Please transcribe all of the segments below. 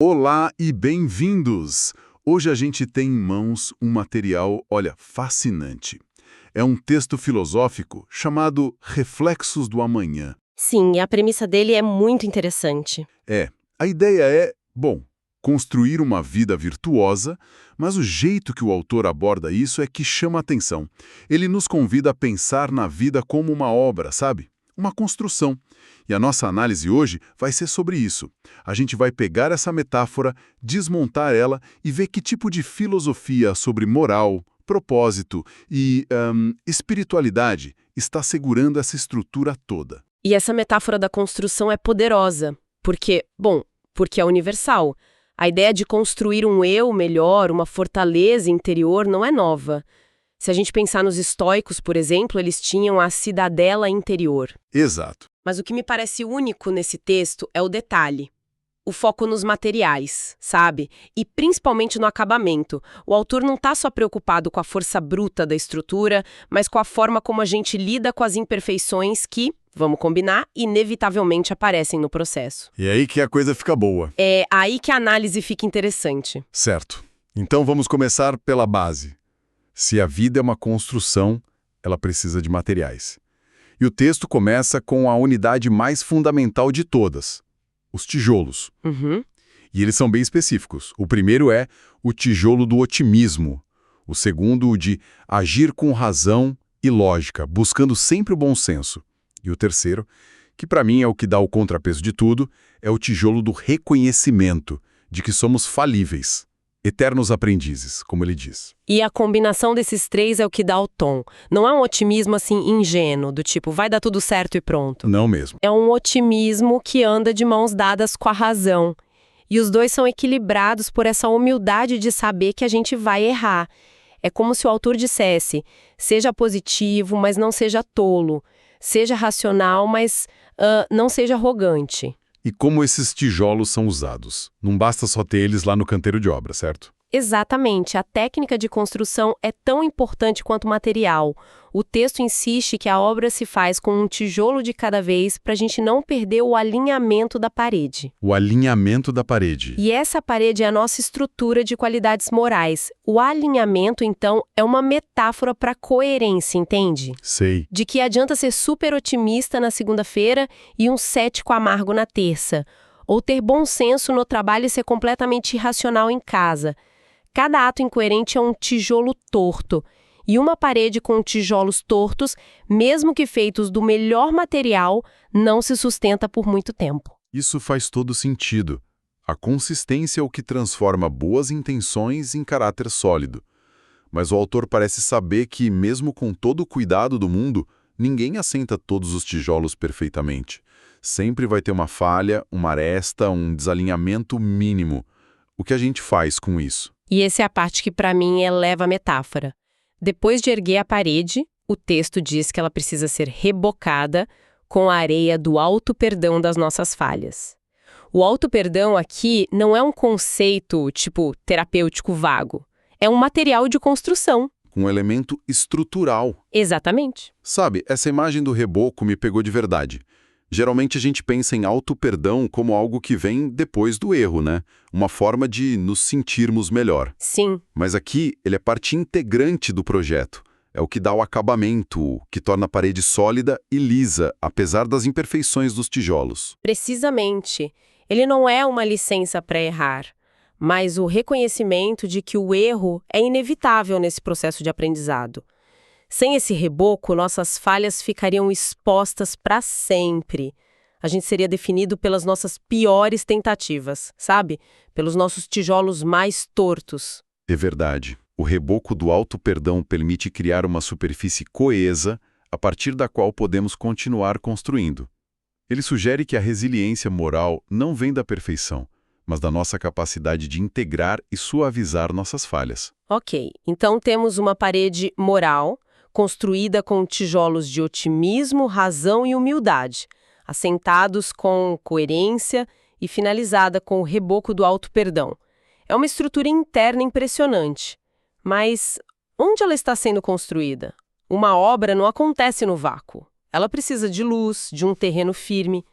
Olá e bem-vindos! Hoje a gente tem em mãos um material, olha, fascinante. É um texto filosófico chamado Reflexos do Amanhã. Sim, e a premissa dele é muito interessante. A ideia é, bom, construir uma vida virtuosa, mas o jeito que o autor aborda isso é que chama a atenção. Ele nos convida a pensar na vida como uma obra, sabe? Uma construção. E a nossa análise hoje vai ser sobre isso. A gente vai pegar essa metáfora, desmontar ela e ver que tipo de filosofia sobre moral, propósito e espiritualidade está segurando essa estrutura toda. E essa metáfora da construção é poderosa, porque é universal. A ideia de construir um eu melhor, uma fortaleza interior, não é nova. Se a gente pensar nos estoicos, por exemplo, eles tinham a cidadela interior. Exato. Mas o que me parece único nesse texto é o detalhe. O foco nos materiais, sabe? E principalmente no acabamento. O autor não está só preocupado com a força bruta da estrutura, mas com a forma como a gente lida com as imperfeições que, vamos combinar, inevitavelmente aparecem no processo. E aí que a coisa fica boa. É aí que a análise fica interessante. Certo. Então vamos começar pela base. Se a vida é uma construção, ela precisa de materiais. E o texto começa com a unidade mais fundamental de todas, os tijolos. Uhum. E eles são bem específicos. O primeiro é o tijolo do otimismo. O segundo, o de agir com razão e lógica, buscando sempre o bom senso. E o terceiro, que para mim é o que dá o contrapeso de tudo, é o tijolo do reconhecimento, de que somos falíveis, eternos aprendizes, como ele diz. E a combinação desses três é o que dá o tom. Não é um otimismo assim ingênuo, do tipo, vai dar tudo certo e pronto. Não mesmo. É um otimismo que anda de mãos dadas com a razão. E os dois são equilibrados por essa humildade de saber que a gente vai errar. É como se o autor dissesse, seja positivo, mas não seja tolo. Seja racional, mas não seja arrogante. E como esses tijolos são usados? Não basta só ter eles lá no canteiro de obra, certo? Exatamente, a técnica de construção é tão importante quanto o material. O texto insiste que a obra se faz com um tijolo de cada vez para a gente não perder o alinhamento da parede. O alinhamento da parede. E essa parede é a nossa estrutura de qualidades morais. O alinhamento, então, é uma metáfora para coerência, entende? Sei. De que adianta ser super otimista na segunda-feira e um cético amargo na terça. Ou ter bom senso no trabalho e ser completamente irracional em casa. Cada ato incoerente é um tijolo torto. E uma parede com tijolos tortos, mesmo que feitos do melhor material, não se sustenta por muito tempo. Isso faz todo sentido. A consistência é o que transforma boas intenções em caráter sólido. Mas o autor parece saber que, mesmo com todo o cuidado do mundo, ninguém assenta todos os tijolos perfeitamente. Sempre vai ter uma falha, uma aresta, um desalinhamento mínimo. O que a gente faz com isso? E essa é a parte que, para mim, eleva a metáfora. Depois de erguer a parede, o texto diz que ela precisa ser rebocada com a areia do auto-perdão das nossas falhas. O auto-perdão aqui não é um conceito, tipo, terapêutico vago. É um material de construção. Um elemento estrutural. Exatamente. Sabe, essa imagem do reboco me pegou de verdade. Geralmente a gente pensa em auto-perdão como algo que vem depois do erro, né? Uma forma de nos sentirmos melhor. Sim. Mas aqui ele é parte integrante do projeto. É o que dá o acabamento, o que torna a parede sólida e lisa, apesar das imperfeições dos tijolos. Precisamente. Ele não é uma licença para errar, mas o reconhecimento de que o erro é inevitável nesse processo de aprendizado. Sem esse reboco, nossas falhas ficariam expostas para sempre. A gente seria definido pelas nossas piores tentativas, sabe? Pelos nossos tijolos mais tortos. É verdade. O reboco do auto-perdão permite criar uma superfície coesa, a partir da qual podemos continuar construindo. Ele sugere que a resiliência moral não vem da perfeição, mas da nossa capacidade de integrar e suavizar nossas falhas. Ok, então temos uma parede moral, construída com tijolos de otimismo, razão e humildade, assentados com coerência e finalizada com o reboco do auto-perdão. É uma estrutura interna impressionante. Mas onde ela está sendo construída? Uma obra não acontece no vácuo. Ela precisa de luz, de um terreno firme.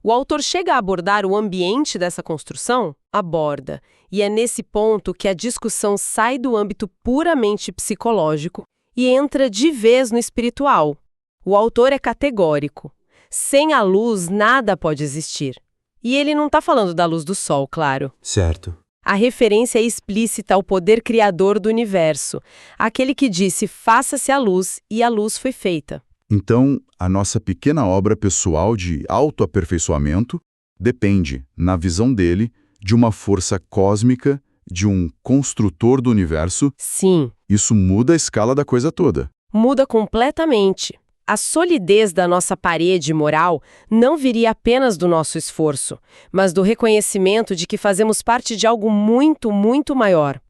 O autor chega a abordar o ambiente dessa construção? Aborda. E é nesse ponto que a discussão sai do âmbito puramente psicológico e entra de vez no espiritual. O autor é categórico. Sem a luz, nada pode existir. E ele não está falando da luz do sol, claro. Certo. A referência é explícita ao poder criador do universo, aquele que disse, faça-se a luz, e a luz foi feita. Então, a nossa pequena obra pessoal de autoaperfeiçoamento depende, na visão dele, de uma força cósmica, de um construtor do universo. Sim. Isso muda a escala da coisa toda. Muda completamente. A solidez da nossa parede moral não viria apenas do nosso esforço, mas do reconhecimento de que fazemos parte de algo muito, muito maior.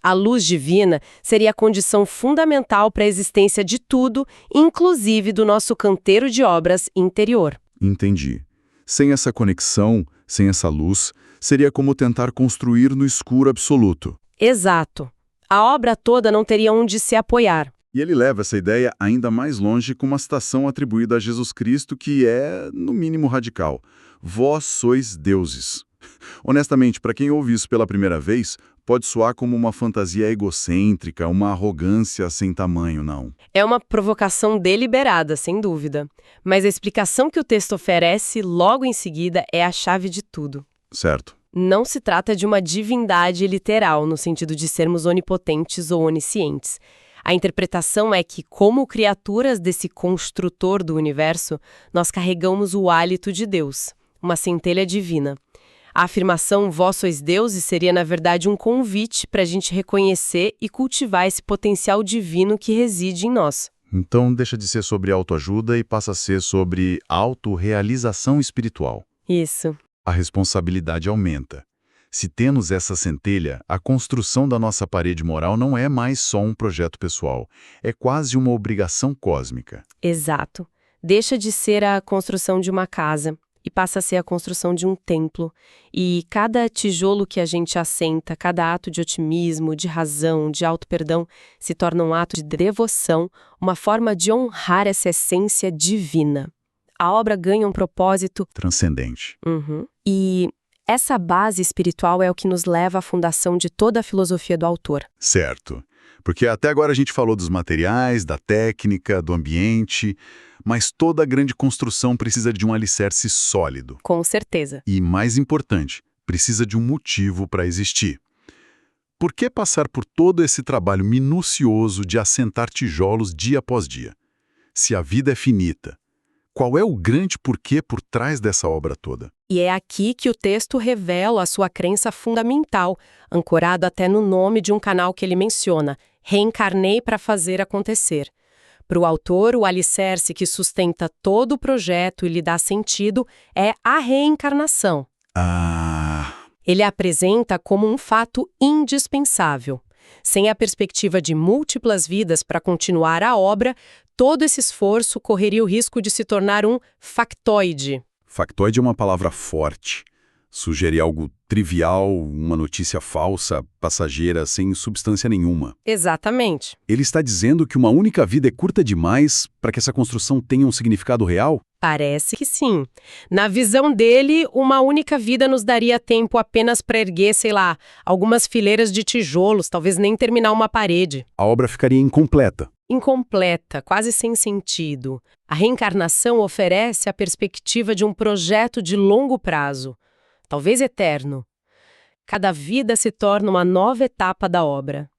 A luz divina seria a condição fundamental para a existência de tudo, inclusive do nosso canteiro de obras interior. Entendi. Sem essa conexão, sem essa luz, seria como tentar construir no escuro absoluto. Exato. A obra toda não teria onde se apoiar. E ele leva essa ideia ainda mais longe com uma citação atribuída a Jesus Cristo que é, no mínimo, radical. Vós sois deuses. Honestamente, para quem ouve isso pela primeira vez, pode soar como uma fantasia egocêntrica, uma arrogância sem tamanho, não. É uma provocação deliberada, sem dúvida. Mas a explicação que o texto oferece logo em seguida é a chave de tudo. Certo. Não se trata de uma divindade literal, no sentido de sermos onipotentes ou oniscientes. A interpretação é que, como criaturas desse construtor do universo, nós carregamos o hálito de Deus, uma centelha divina. A afirmação vós sois deuses seria, na verdade, um convite para a gente reconhecer e cultivar esse potencial divino que reside em nós. Então deixa de ser sobre autoajuda e passa a ser sobre autorrealização espiritual. Isso. A responsabilidade aumenta. Se temos essa centelha, a construção da nossa parede moral não é mais só um projeto pessoal, é quase uma obrigação cósmica. Exato. Deixa de ser a construção de uma casa e passa a ser a construção de um templo. E cada tijolo que a gente assenta, cada ato de otimismo, de razão, de auto-perdão, se torna um ato de devoção, uma forma de honrar essa essência divina. A obra ganha um propósito Transcendente. E essa base espiritual é o que nos leva à fundação de toda a filosofia do autor. Certo. Porque até agora a gente falou dos materiais, da técnica, do ambiente, mas toda grande construção precisa de um alicerce sólido. Com certeza. E, mais importante, precisa de um motivo para existir. Por que passar por todo esse trabalho minucioso de assentar tijolos dia após dia? Se a vida é finita, qual é o grande porquê por trás dessa obra toda? E é aqui que o texto revela a sua crença fundamental, ancorado até no nome de um canal que ele menciona, Reencarnei para fazer acontecer. Para o autor, o alicerce que sustenta todo o projeto e lhe dá sentido é a reencarnação. Ele a apresenta como um fato indispensável. Sem a perspectiva de múltiplas vidas para continuar a obra, todo esse esforço correria o risco de se tornar um factoide. Factoide é uma palavra forte. Sugere algo trivial, uma notícia falsa, passageira, sem substância nenhuma. Exatamente. Ele está dizendo que uma única vida é curta demais para que essa construção tenha um significado real? Parece que sim. Na visão dele, uma única vida nos daria tempo apenas para erguer, sei lá, algumas fileiras de tijolos, talvez nem terminar uma parede. A obra ficaria incompleta. Incompleta, quase sem sentido. A reencarnação oferece a perspectiva de um projeto de longo prazo, talvez eterno. Cada vida se torna uma nova etapa da obra.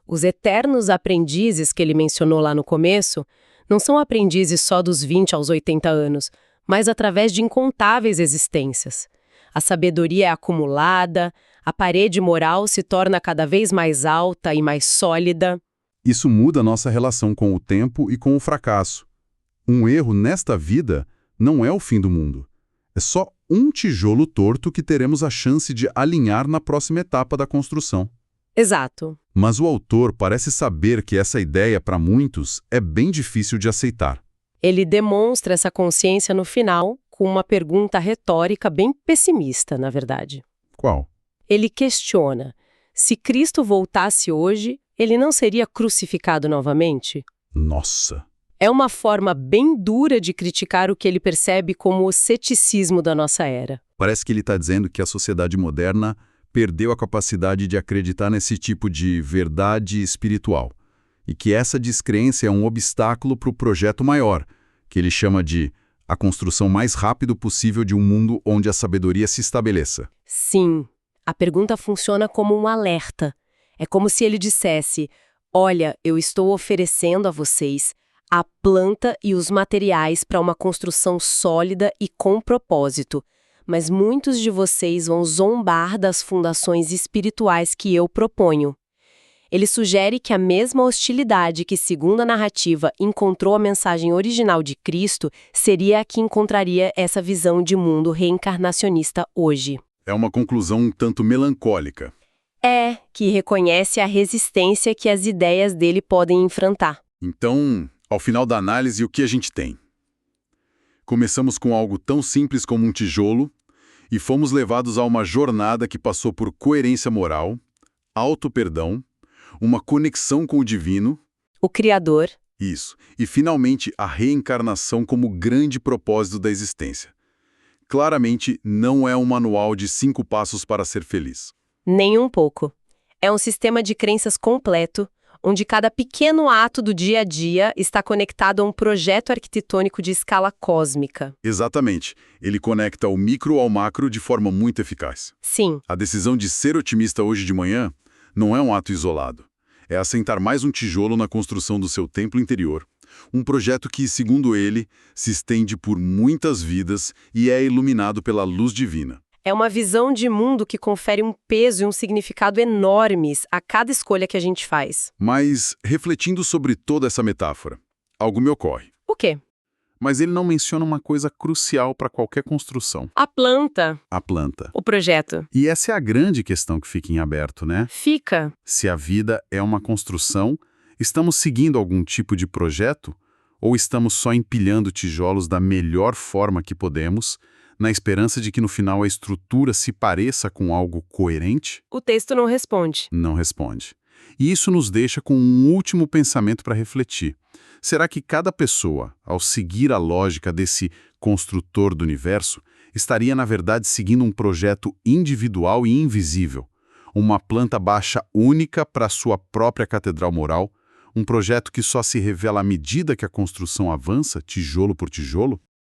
Os eternos aprendizes que ele mencionou lá no começo não são aprendizes só dos 20 aos 80 anos, mas através de incontáveis existências. A sabedoria é acumulada, a parede moral se torna cada vez mais alta e mais sólida. Isso muda nossa relação com o tempo e com o fracasso. Um erro nesta vida não é o fim do mundo. É só um tijolo torto que teremos a chance de alinhar na próxima etapa da construção. Exato. Mas o autor parece saber que essa ideia, para muitos, é bem difícil de aceitar. Ele demonstra essa consciência no final com uma pergunta retórica bem pessimista, na verdade. Qual? Ele questiona: se Cristo voltasse hoje, ele não seria crucificado novamente? Nossa! É uma forma bem dura de criticar o que ele percebe como o ceticismo da nossa era. Parece que ele está dizendo que a sociedade moderna perdeu a capacidade de acreditar nesse tipo de verdade espiritual, e que essa descrença é um obstáculo para o projeto maior, que ele chama de a construção mais rápido possível de um mundo onde a sabedoria se estabeleça. Sim, a pergunta funciona como um alerta. É como se ele dissesse: olha, eu estou oferecendo a vocês a planta e os materiais para uma construção sólida e com propósito, mas muitos de vocês vão zombar das fundações espirituais que eu proponho. Ele sugere que a mesma hostilidade que, segundo a narrativa, encontrou a mensagem original de Cristo seria a que encontraria essa visão de mundo reencarnacionista hoje. É uma conclusão um tanto melancólica. É, que reconhece a resistência que as ideias dele podem enfrentar. Então, ao final da análise, o que a gente tem? Começamos com algo tão simples como um tijolo e fomos levados a uma jornada que passou por coerência moral, auto-perdão, uma conexão com o divino. O Criador. Isso. E, finalmente, a reencarnação como grande propósito da existência. Claramente, não é um manual de 5 passos para ser feliz. Nem um pouco. É um sistema de crenças completo, onde cada pequeno ato do dia a dia está conectado a um projeto arquitetônico de escala cósmica. Exatamente. Ele conecta o micro ao macro de forma muito eficaz. Sim. A decisão de ser otimista hoje de manhã não é um ato isolado. É assentar mais um tijolo na construção do seu templo interior. Um projeto que, segundo ele, se estende por muitas vidas e é iluminado pela luz divina. É uma visão de mundo que confere um peso e um significado enormes a cada escolha que a gente faz. Mas, refletindo sobre toda essa metáfora, algo me ocorre. O quê? Mas ele não menciona uma coisa crucial para qualquer construção. A planta. A planta. O projeto. E essa é a grande questão que fica em aberto, né? Fica. Se a vida é uma construção, estamos seguindo algum tipo de projeto? Ou estamos só empilhando tijolos da melhor forma que podemos, na esperança de que no final a estrutura se pareça com algo coerente? O texto não responde. Não responde. E isso nos deixa com um último pensamento para refletir. Será que cada pessoa, ao seguir a lógica desse construtor do universo, estaria, na verdade, seguindo um projeto individual e invisível? Uma planta baixa única para sua própria catedral moral? Um projeto que só se revela à medida que a construção avança, tijolo por tijolo?